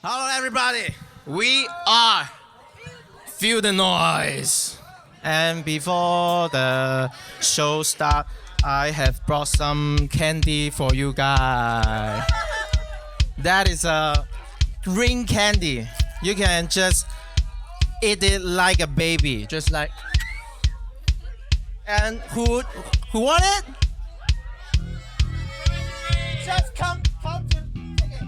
Hello, everybody. We are Feel the Noise. And before the show start, I have brought some candy for you guys. That is a green candy. You can just eat it like a baby, just like. And who want it? Just come to take it.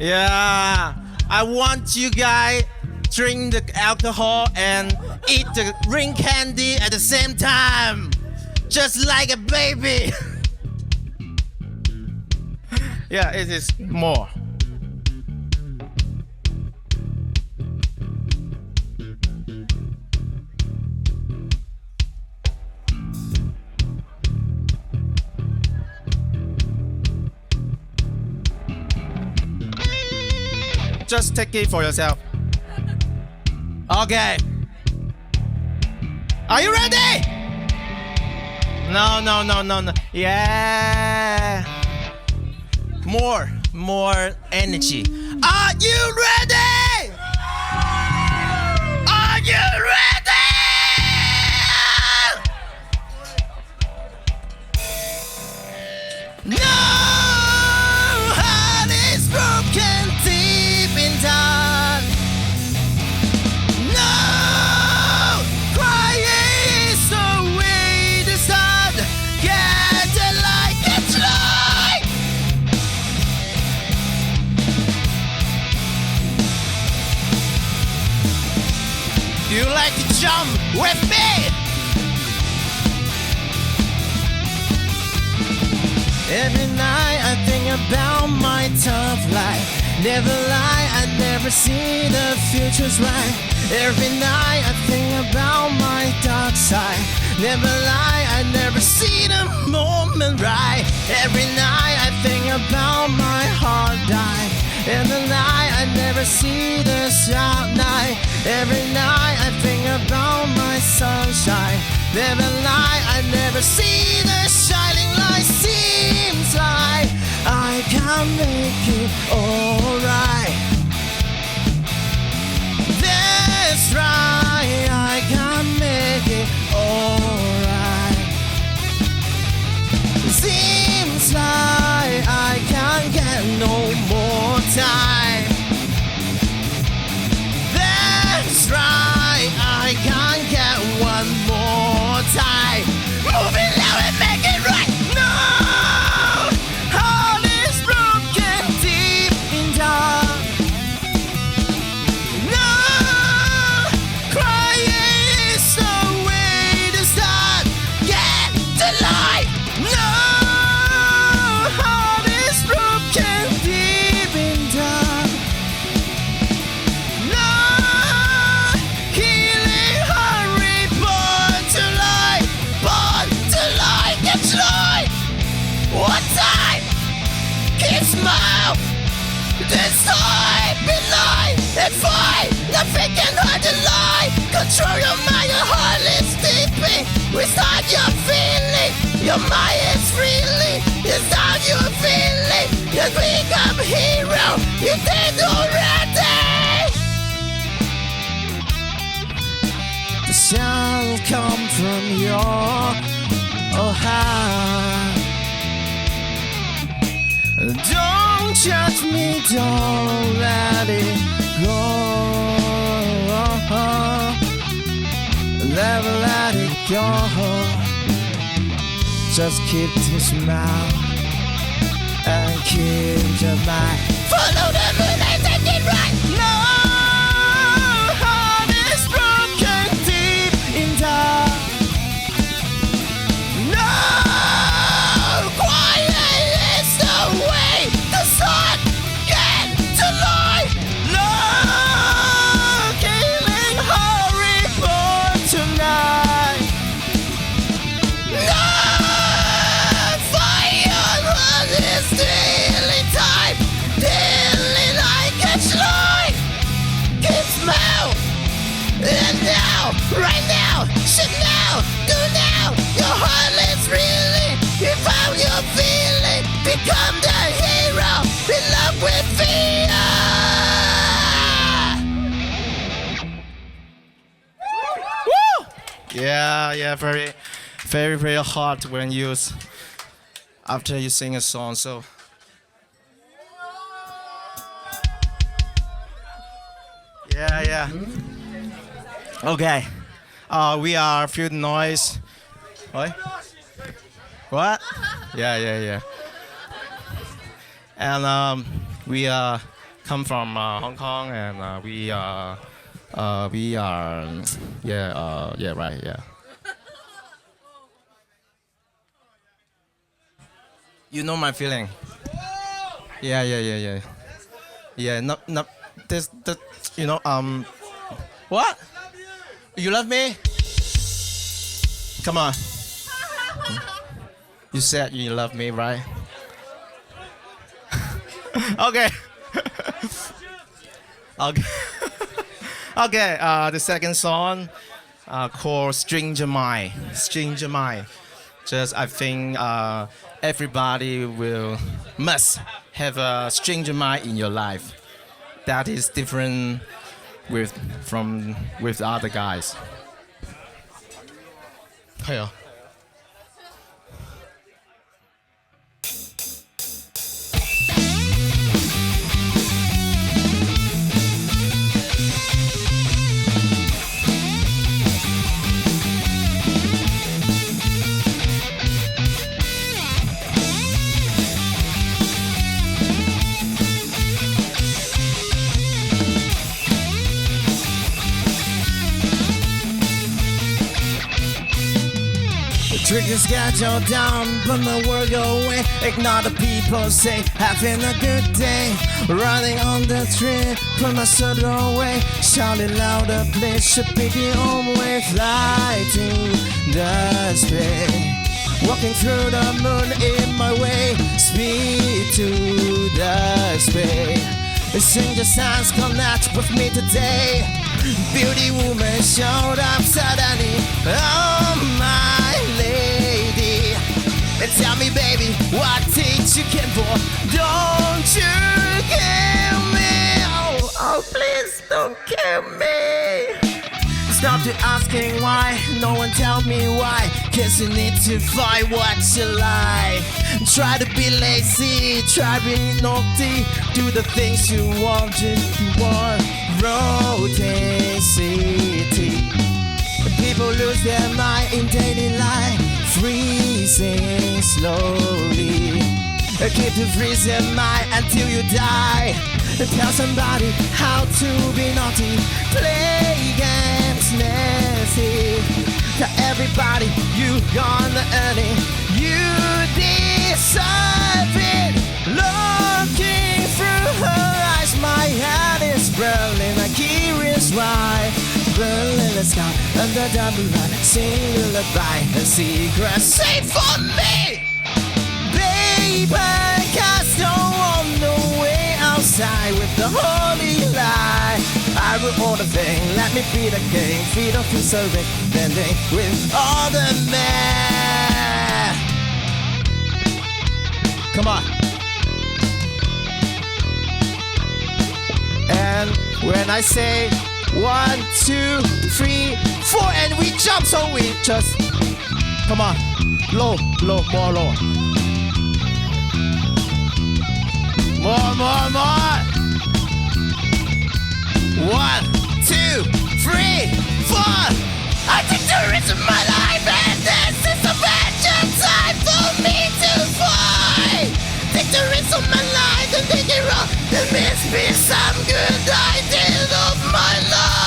Yeah, I want you guys drink the alcohol and eat the ring candy at the same time, just like a baby. Yeah, it is more. Just take it for yourself. Okay. Are you ready? No. Yeah. More energy. Are you ready? Are you ready? No heart is broken deep inside. No crying is the way to start. Get the light, get the light. Do you like to jump with me? Every night I think about my tough life. Never lie, I never see the future's right. Every night I think about my dark side. Never lie, I never see the moment right. Every night I think about my heart die. Every night I never see the sharp night. Every night I think about my sunshine. Never lie, I never see the shining light. Seems like I can't make it alright. That's right, I can't make it alright. Seems like I can't get no more time. That's right, I can't get one more time. Move it loud and make it right. No, heart is broken deep inside. No, crying is the way to start. Get the light. No, heart is broken deep inside. No, healing hurry, born to light, get to light. One time, keep smile. This time, be light and fight. Nothing can hurt the light. Control your mind, your heart is deeping. Restart your feeling. Your mind is freely. It's how you're feeling. You become hero. You did already. The sound come from your heart. Don't judge me, don't let it go. Never let it go. Just keep to smile and keep your mind. Follow the moon and take it right. No heart is broken deep inside. No, quiet is the way the sun get to light. No, killing hurry for tonight. No, fire is stealing Yeah, very, very, very hard when you after you sing a song. So yeah. Okay. We are feel the noise. What? Yeah. And we come from Hong Kong, and we are right, yeah. You know my feeling. Yeah. Yeah, not this the what? You love me? Come on. You said you love me, right? Okay. Okay. Okay. The second song, called "Stranger Mind." Stranger Mind. Just I think everybody must have a stranger mind in your life. That is different with other guys. 係啊。Trick the schedule down, but my work away. Ignore the people say, having a good day. Running on the street, put my soul away. Shouting louder, please should be the only way. Fly to the space. Walking through the moon in my way. Speed to the space. Sing the sounds, connect with me today. Beauty woman showed up suddenly. Oh my lady. Tell me baby, what did you came for? Don't you kill me. Oh please don't kill me. Stop to asking why, no one tell me why. Cause you need to find what you like. Try to be lazy, try to be naughty. Do the things you want, rotate city. People lose their mind in daily life. Freezing slowly. Keep to freeze your mind until you die. Tell somebody how to be naughty. Play games nasty. Tell everybody you gonna earn it. You deserve it. Looking through her eyes, my head is burning. I'm curious why. Burning the sky under double light. Sing lullaby, a secret safe for me. Baby, cast on the way outside with the holy light. I will order thing, let me be the king. Feet off your serving, bending with all the men. Come on. And when I say 1, 2, 3, 4, and we jump, so we just come on. Low, more low. More. 1, 2, 3, 4. I think there is my life, and this is a venture time for me to fight. Think there is on my life, and think it wrong. There must be some good idea of my life.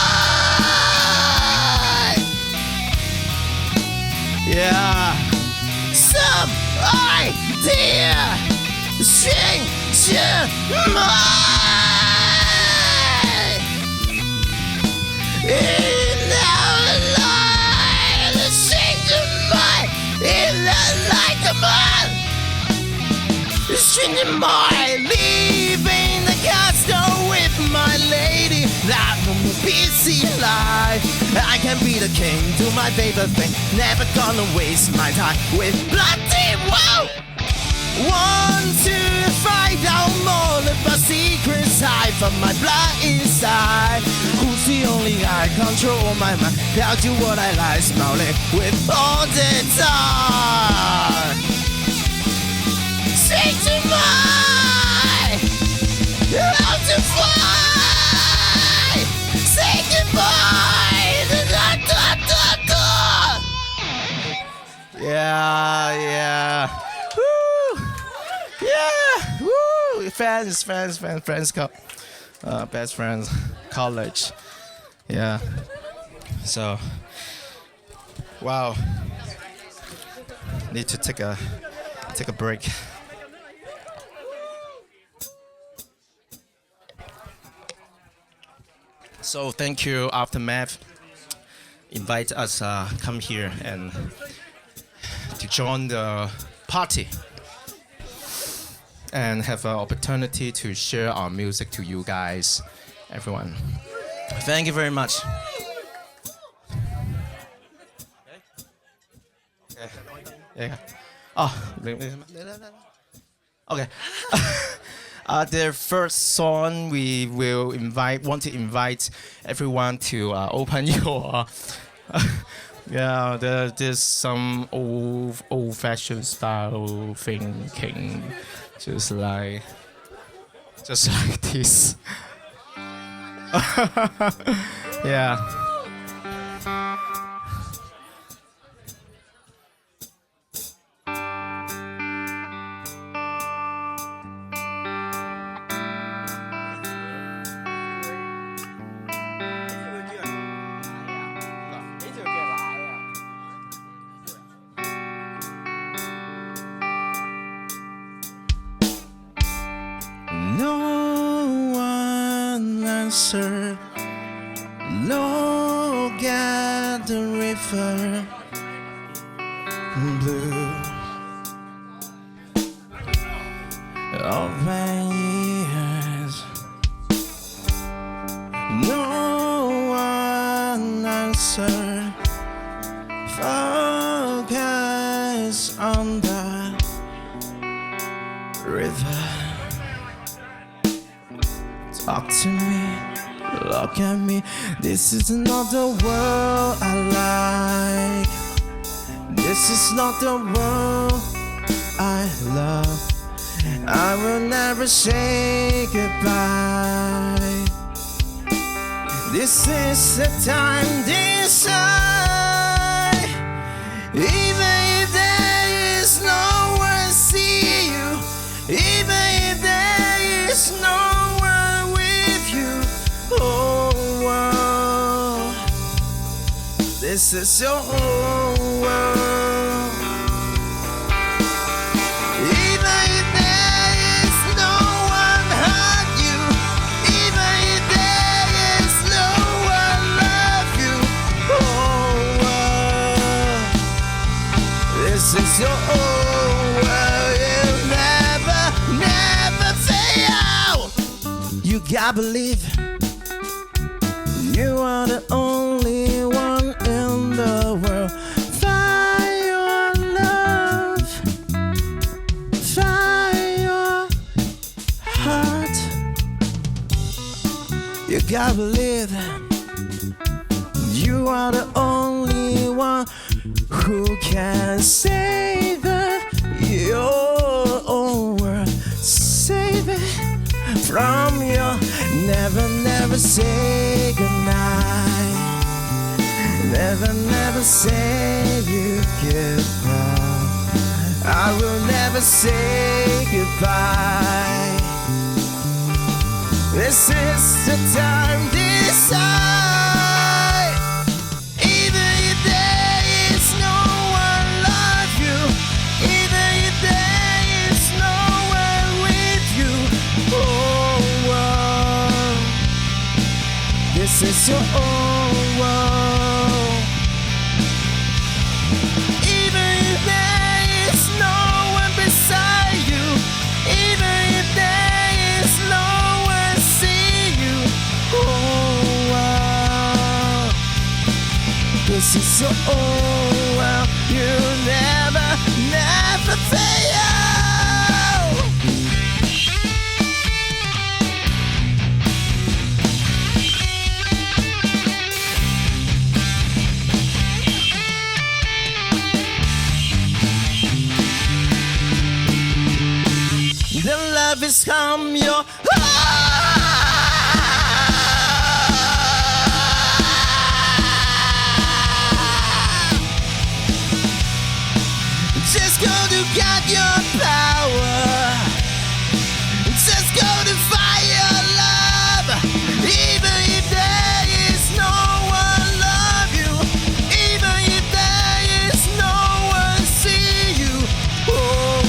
Yeah, some idea. Sing to mine. In our life, sing to mine. In the light, come on. Sing to mine. Leaving the castle with my lady. That will be busy life. I can be the king, do my favorite thing. Never gonna waste my time with bloody wow. 1, 2, find out more about secrets hide from my blood inside. Who's the only I control my mind. I'll do what I like, smiling with all the time. Say goodbye, how to fly. Say goodbye, da, da, da, da. Yeah. Woo. Yeah. Woo. Friends. Best friends, college. Yeah. So, wow. Need to take a break. So thank you, Aftermath. Invite us come here and to join the party and have an opportunity to share our music to you guys, everyone. Thank you very much. Okay. Yeah. Oh. Okay. The first song we will want to invite everyone to open your. Yeah, there's some old-fashioned style thinking, just like this. Yeah. No one answered. Look at the river blue. Open ears. No one answered. Focus on the river. Talk to me, look at me. This is not the world I like. This is not the world I love. I will never say goodbye. This is the time to decide. Even if there is no one see you, even if there is no one with you, oh world, this is your whole world. Even if there is no one hurt you, even if there is no one love you, oh world, this is your whole world. You'll never fail. You gotta believe you are the only one in the world. Find your love, find your heart. You gotta believe you are the only one who can save your own world. Save it from your never say goodnight. Never say you goodbye. I will never say goodbye. This is the time to decide. Even if there is no one love you, even if there is no one with you, oh world, this is your own world. Even if there is no one beside you, even if there is no one see you, oh world, this is your own world. You never fail. become your Just go to get your power. Just go to find your love. Even if there is no one love you, even if there is no one see you. Oh,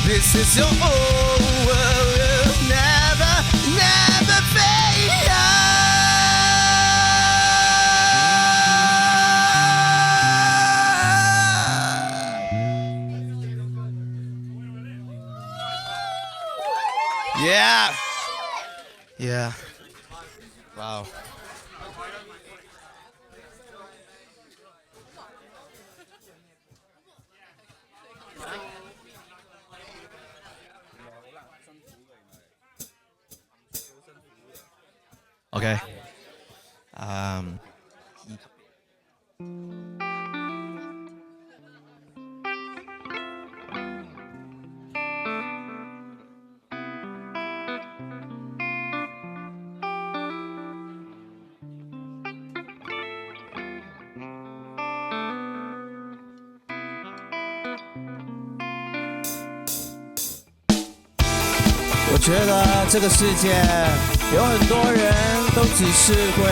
this is your world. Never, never fade out. Yeah. Yeah. Wow. Okay. 我觉得这个世界有很多人都只是会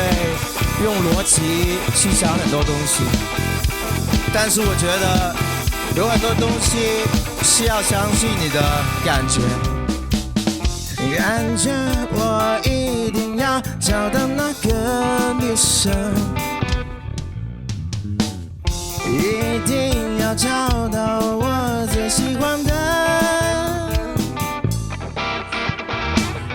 用逻辑去想很多东西，但是我觉得有很多东西是要相信你的感觉。感觉我一定要找到那个女生，一定要找到我最喜欢的。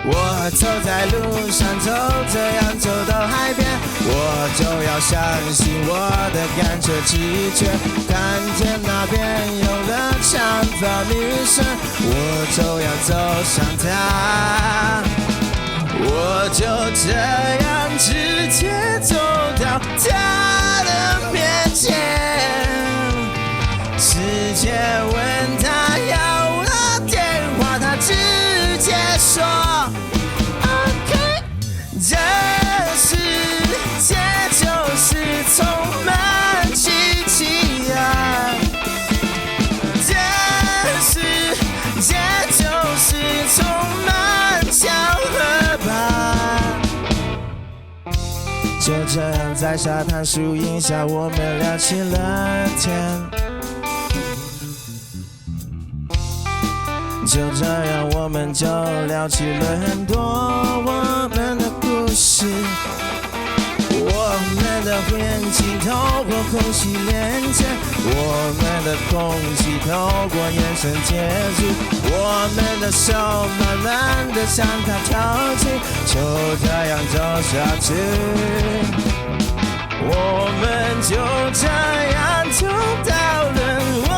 我走在路上，就这样走到海边，我就要相信我的感觉直觉。看见那边有个长发女生，我就要走向她，我就这样直接走到她的面前，直接问她要了电话，她直接说。这世界就是充满奇迹啊！这世界就是充满巧合吧！就这样在沙滩树荫下，我们聊起了天。就这样，我们就聊起了很多我们的故事。我们的眼睛透过空气连接，我们的空气透过眼神接触，我们的手慢慢的向它靠近，就这样走下去。我们就这样走到了我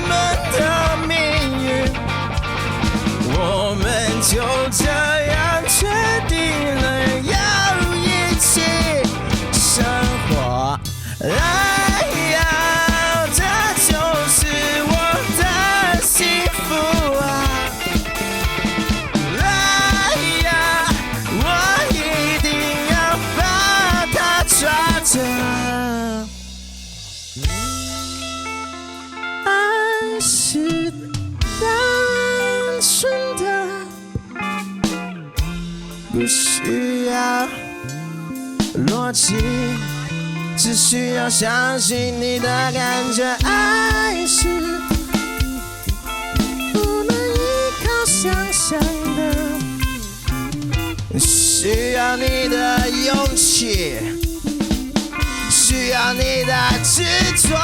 们的命运。我们就这样决定了要一起生活，来呀，这就是我的幸福啊！来呀，我一定要把它抓着。爱是单纯的，不需要逻辑，只需要相信你的感觉。爱是不能依靠想象的，需要你的勇气，需要你的执着。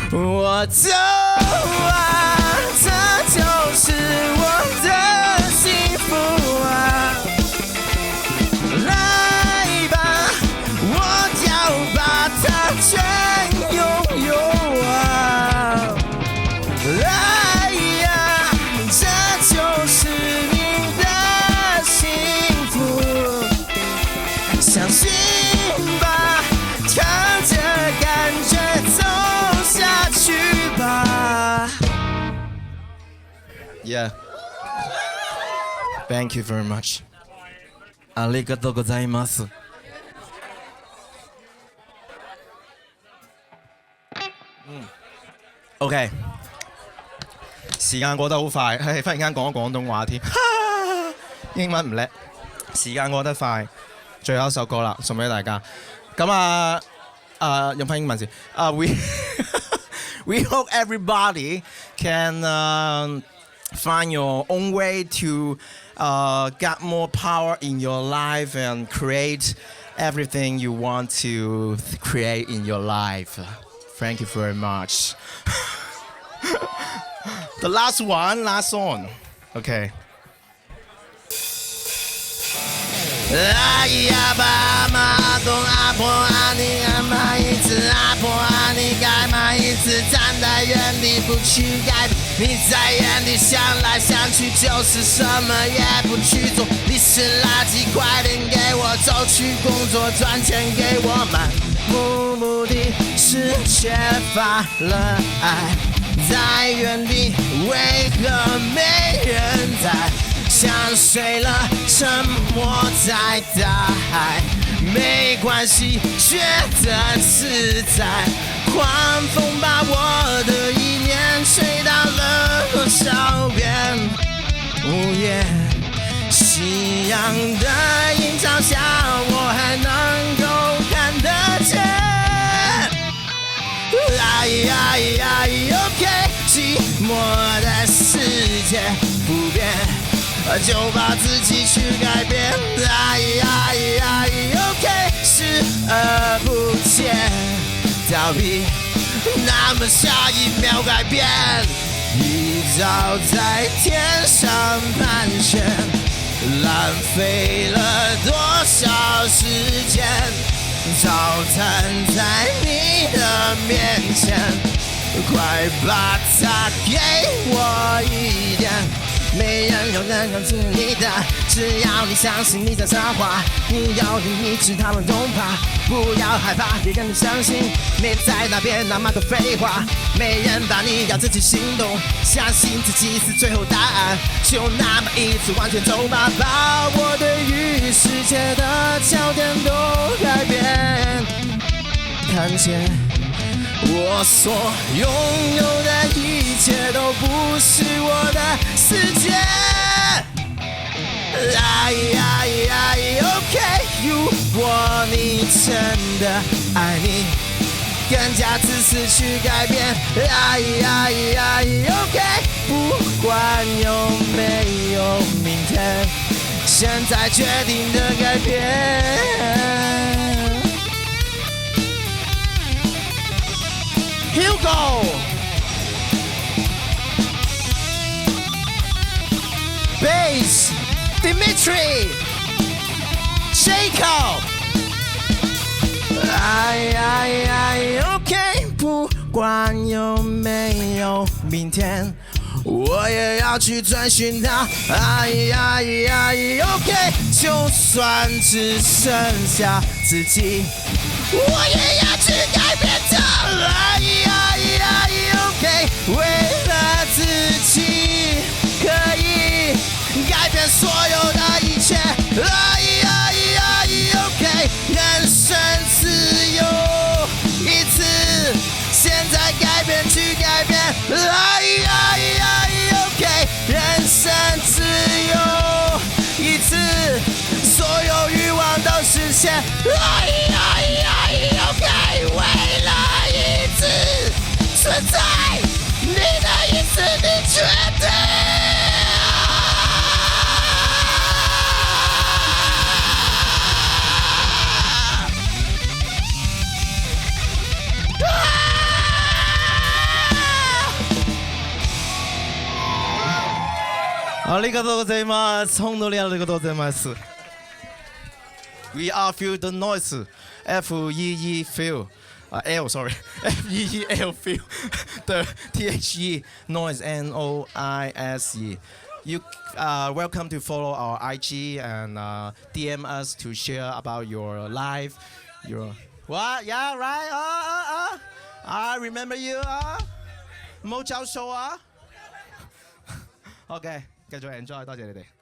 我走啊，这就是我的幸福啊！来吧，我要把它全拥有啊！来呀，这就是你的幸福，相信吧，看着感觉走下去吧。Yeah. Thank you very much. ありがとうございます。OK， 時間過得好快，忽然間講廣東話添，英文唔叻。時間過得快，最後一首歌啦，送俾大家。咁用翻英文先。We we hope everybody can find your own way to get more power in your life and create everything you want to create in your life. Thank you very much. The last song. Okay. 阿姨阿爸阿妈阿公阿婆阿尼阿妈一直阿婆阿尼干妈一直站在原地不去改变，你在原地想来想去就是什么也不去做，你是垃圾，快点给我走去工作赚钱给我满目的是缺乏了爱，在原地为何没人在？像睡了，沉没在大海，没关系，觉得自在。狂风把我的意念吹到了多少遍？午夜，夕阳的映照下，我还能够看得见。OK， 寂寞的世界不变。就把自己去改变，OK， 视而不见，逃避，那么下一秒改变，一早在天上盘旋，浪费了多少时间，早餐在你的面前，快把它给我一点。没人有能够治你的，只要你相信你在撒谎，你要你一直他们都怕，不要害怕，别跟你相信，你在那边那么多废话，没人把你要自己行动，相信自己是最后答案，就那么一次往前走吧，把我对于世界的焦点都改变，看见。我所拥有的一切都不是我的世界。OK， 如果你真的爱你，更加自私去改变。OK， 不管有没有明天，现在决定的改变。Hugo, Bass, Dimitri, Jacob. OK， 不管有没有明天，我也要去追寻它。OK， 就算只剩下自己，我也要去改变它。OK， 为了自己，可以改变所有的一切。OK， 人生只有一次，现在改变去改变。OK， 人生只有一次，所有欲望都实现。OK， 为了一次存在，你的意思你决定。ありがとうございます。本当にありがとうございます。We are feel the noise. FEE feel. L sorry. FEEL feel. The THE noise NOISE. You welcome to follow our IG and DM us to share about your life. Your what? Yeah, right. I remember you. Mo Jiao Shou. OK，繼續 enjoy，多謝你哋。